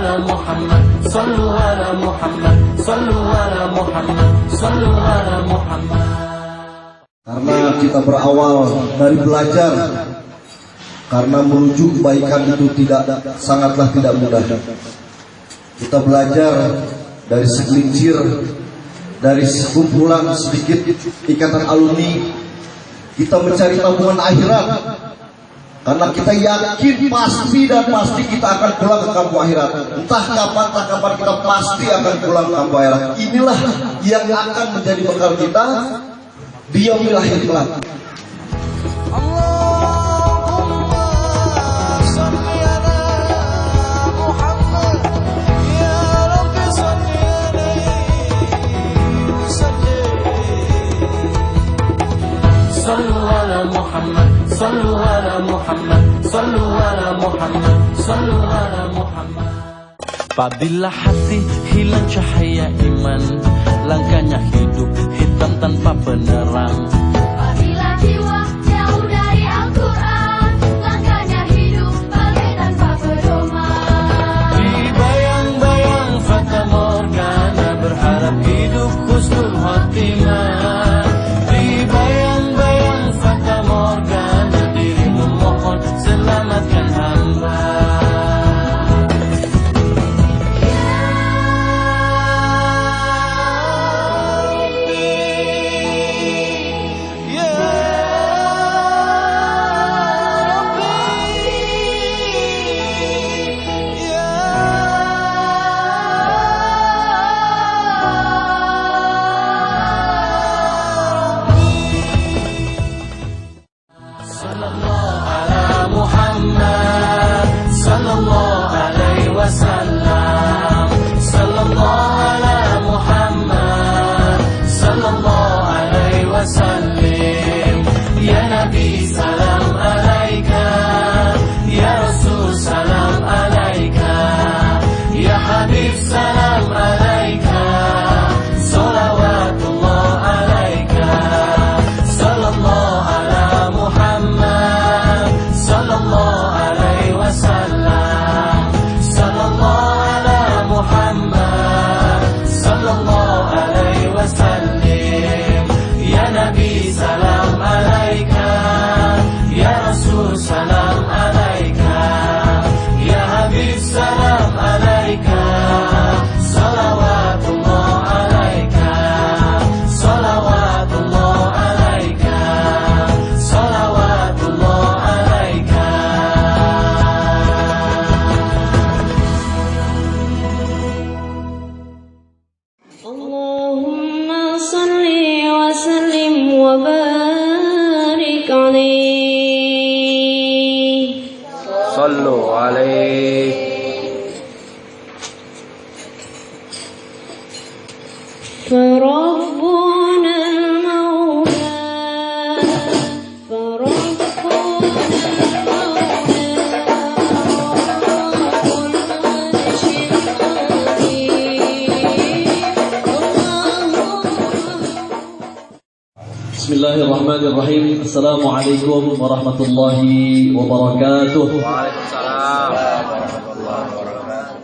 ala Muhammad, sallu ala Muhammad, sallu ala Muhammad, sallu ala Muhammad. Karena kita berawal dari belajar, karena menuju kebaikan itu sangatlah tidak mudah. Kita belajar dari segelincir, dari sekumpulan sedikit ikatan alumni. Kita mencari tabungan akhirat, karena kita yakin pasti kita akan pulang ke kampung akhirat. Entah kapan kita pasti akan pulang ke kampung akhirat. Inilah yang akan menjadi bekal kita di yaumil akhir kelak. Sallu ala Muhammad, sallu ala Muhammad, sallu ala Muhammad, sallu ala Muhammad. Apabila hati hilang cahaya iman, langkahnya hidup hitam tanpa penerang. Apabila jiwa jauh dari Al-Quran, langkahnya hidup bagai tanpa pedoman. Di bayang-bayang fata morgana, berharap hidup husnul khotimah. Di bayang-bayang fata morgana, dirimu mohon selamatkan hamba. Allahumma salli wa sallim wa barik alaihi. Sallu alaihi. Farabbuna al-mawla, farabbuna Bismillahirrahmanirrahim. Assalamualaikum warahmatullahi wabarakatuh. Waalaikumsalam warahmatullahi wabarakatuh.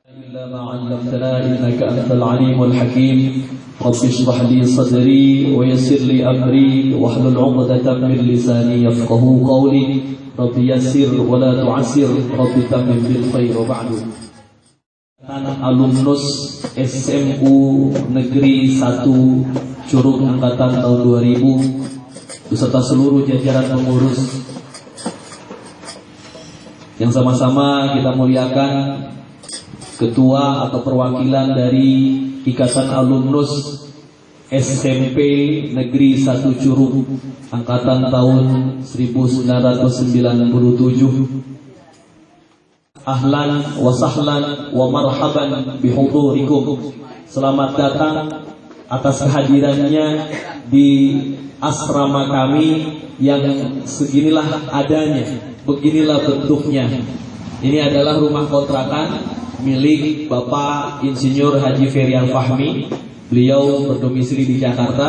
Illa ma 'allamtana innaka antal alimul hakim. Rabbi shrah li sadri wa yassir li amri wahlul 'uqdatam min lisani yafqahu qawli. Rabbi yassir wa la tu'assir, Rabbi tammim bil khair wa ba'du. Alumnus SMU Negeri 1 Curug angkatan tahun 2000 beserta seluruh jajaran pengurus yang sama-sama kita muliakan, ketua atau perwakilan dari Ikatan Alumnus SMP Negeri 1 Curug angkatan tahun 1997. Ahlan wa sahlan wa marhaban bihudurikum. Selamat datang atas kehadirannya di asrama kami yang seginilah adanya, beginilah bentuknya. Ini adalah rumah kontrakan milik Bapak Insinyur Haji Ferian Fahmi. Beliau berdomisili di Jakarta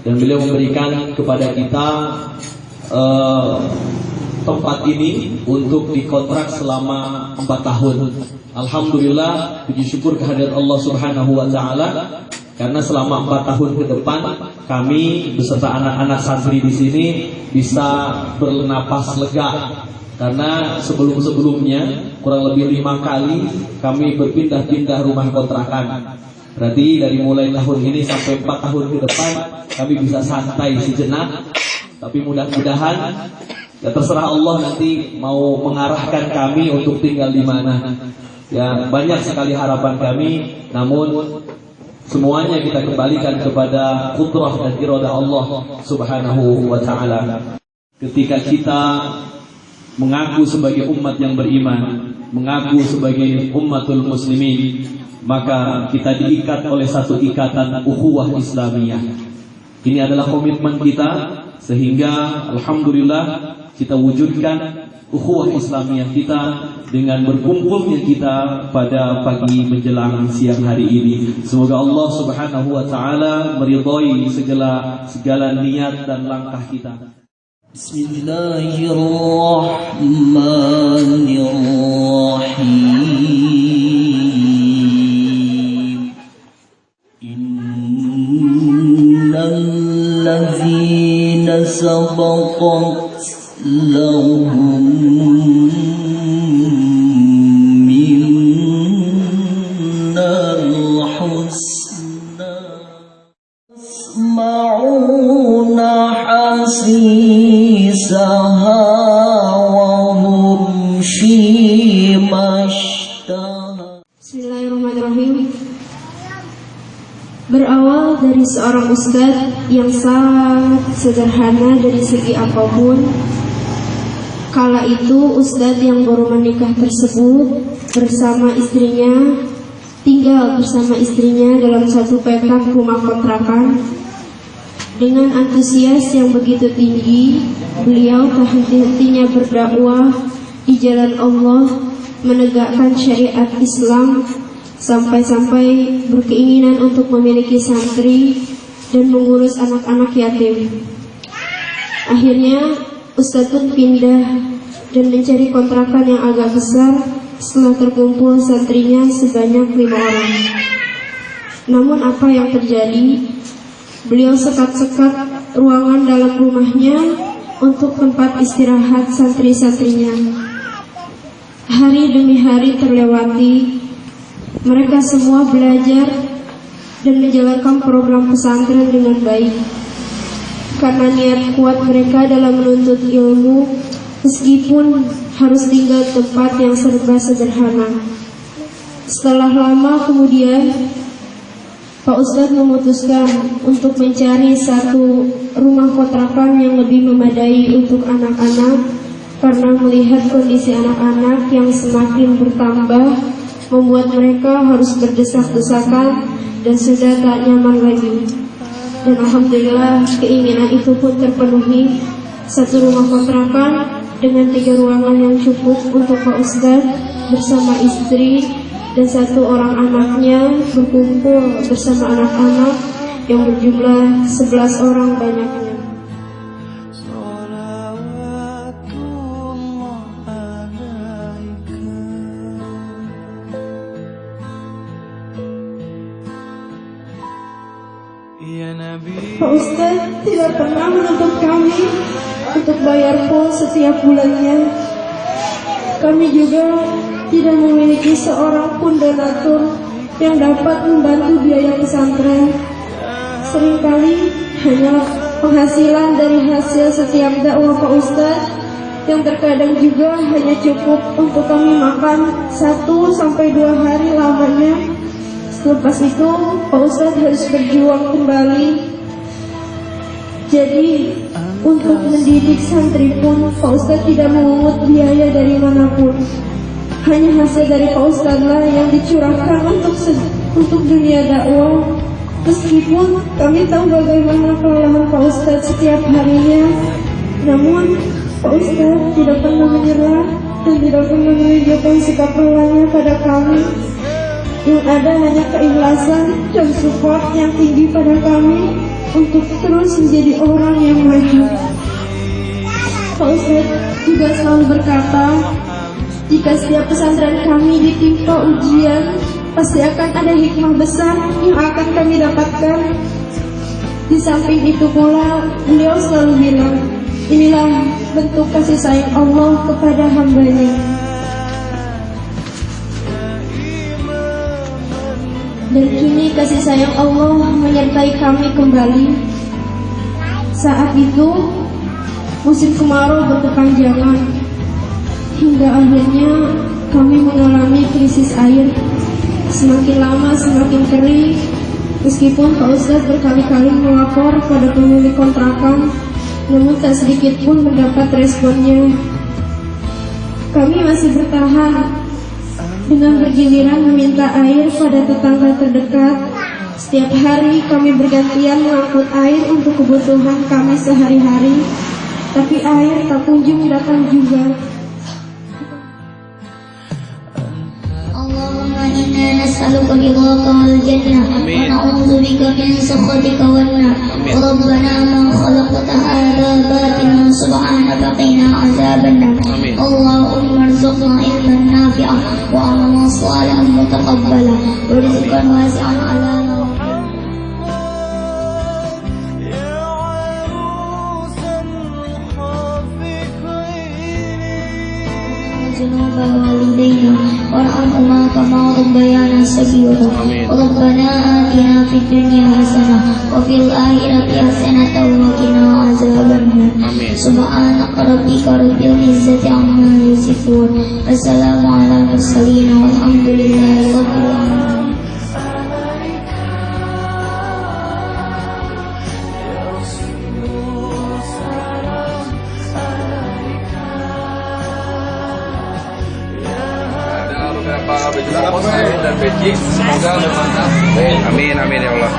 dan beliau memberikan kepada kita tempat ini untuk dikontrak selama 4 tahun. Alhamdulillah, puji syukur kehadirat Allah Subhanahu wa taala karena selama 4 tahun ke depan kami beserta anak-anak santri di sini bisa bernapas lega. Karena sebelum-sebelumnya kurang lebih 5 kali kami berpindah-pindah rumah kontrakan. Berarti dari mulai tahun ini sampai 4 tahun ke depan kami bisa santai sejenak. Tapi mudah-mudahan ya terserah Allah nanti mau mengarahkan kami untuk tinggal di mana. Ya banyak sekali harapan kami, namun semuanya kita kembalikan kepada qudrah dan iradah Allah Subhanahu wa taala. Ketika kita mengaku sebagai umat yang beriman, mengaku sebagai ummatul muslimin, maka kita diikat oleh satu ikatan ukhuwah Islamiyah. Ini adalah komitmen kita, sehingga alhamdulillah kita wujudkan ukhuwah Islamiyah kita dengan berkumpulnya kita pada pagi menjelang siang hari ini. Semoga Allah Subhanahu wa taala meridhai segala niat dan langkah kita. Bismillahirrahmanirrahim. Innal ladzina sabaqat lahum minnal husna yasma'una hasisaha wa hum fi mashtaha. Bismillahirrahmanirrahim. Berawal dari seorang ustadz yang sangat sederhana dari segi apapun. Kala itu ustadz yang baru menikah tersebut bersama istrinya, tinggal bersama istrinya dalam satu petak rumah kontrakan. Dengan antusias yang begitu tinggi, beliau tak henti-hentinya berdakwah di jalan Allah, menegakkan syariat Islam, sampai-sampai berkeinginan untuk memiliki santri dan mengurus anak-anak yatim. Akhirnya Ustadz pun pindah dan mencari kontrakan yang agak besar setelah terkumpul santrinya sebanyak 5 orang. Namun apa yang terjadi? Beliau sekat-sekat ruangan dalam rumahnya untuk tempat istirahat santri-santrinya. Hari demi hari terlewati. Mereka semua belajar dan menjalankan program pesantren dengan baik. Karena niat kuat mereka dalam menuntut ilmu, meskipun harus tinggal di tempat yang serba sederhana. Setelah lama kemudian, Pak Ustadz memutuskan untuk mencari satu rumah kontrakan yang lebih memadai untuk anak-anak, karena melihat kondisi anak-anak yang semakin bertambah, membuat mereka harus berdesak-desakan dan sudah tak nyaman lagi. Dan alhamdulillah keinginan itu pun terpenuhi. Satu rumah kontrakan dengan 3 ruangan yang cukup untuk Pak Ustadz bersama istri dan 1 orang anaknya berkumpul bersama anak-anak yang berjumlah 11 orang banyaknya. Pak Ustadz tidak pernah menuntut kami untuk bayar pos setiap bulannya. Kami juga tidak memiliki seorang pun donatur yang dapat membantu biaya pesantren. Seringkali hanya penghasilan dari hasil setiap dakwah Pak Ustadz yang terkadang juga hanya cukup untuk kami makan 1-2 hari lamanya. Selepas itu Pak Ustadz harus berjuang kembali. Jadi untuk mendidik santri pun Pak Ustadz tidak memungut biaya dari manapun. Hanya hasil dari Pak Ustadz lah yang dicurahkan untuk dunia dakwah. Meskipun kami tahu bagaimana kelelahan Pak Ustadz setiap harinya, namun Pak Ustadz tidak pernah menyerah dan tidak pernah menunjukkan sikap lelahnya pada kami. Yang ada hanya keikhlasan dan support yang tinggi pada kami untuk terus menjadi orang yang baik. Pak Ustadz juga selalu berkata, jika setiap pesantren kami ditimpa ujian, pasti akan ada hikmah besar yang akan kami dapatkan. Di samping itu pula, beliau selalu bilang, inilah bentuk kasih sayang Allah kepada hambanya. Dan kini kasih sayang Allah menyertai kami kembali. Saat itu, musim kemarau berkepanjangan, hingga akhirnya kami mengalami krisis air. Semakin lama semakin kering. Meskipun Pak Ustadz berkali-kali melapor pada pemilik kontrakan, namun tak sedikit pun mendapat responnya. Kami masih bertahan dengan bergiliran meminta air pada tetangga terdekat. Setiap hari kami bergantian mengangkut air untuk kebutuhan kami sehari-hari, tapi air tak kunjung datang juga. Allahumma inna nas'aluka ridhaka wal jannah wa na'udzu bika min sakhatika wan nar. Rabbana ma khalaqta hadha batilan subhanaka qina azabannar. Allahumma arzuqna ilman nafi'an wa amalan salihan mutaqabbala wa rizqan wasi'an ala ذنوب والدينا وارحمهما كما ربيانا صغيرا. ربنا آتنا في الدنيا حسنة وفي الآخرة حسنة وقنا عذاب النار. سبحانك ربك رب العزة عما يصفون والسلام على المرسلين والحمد لله رب العالمين. Dan Beijing semoga bermanfaat. Amin amin ya Allah.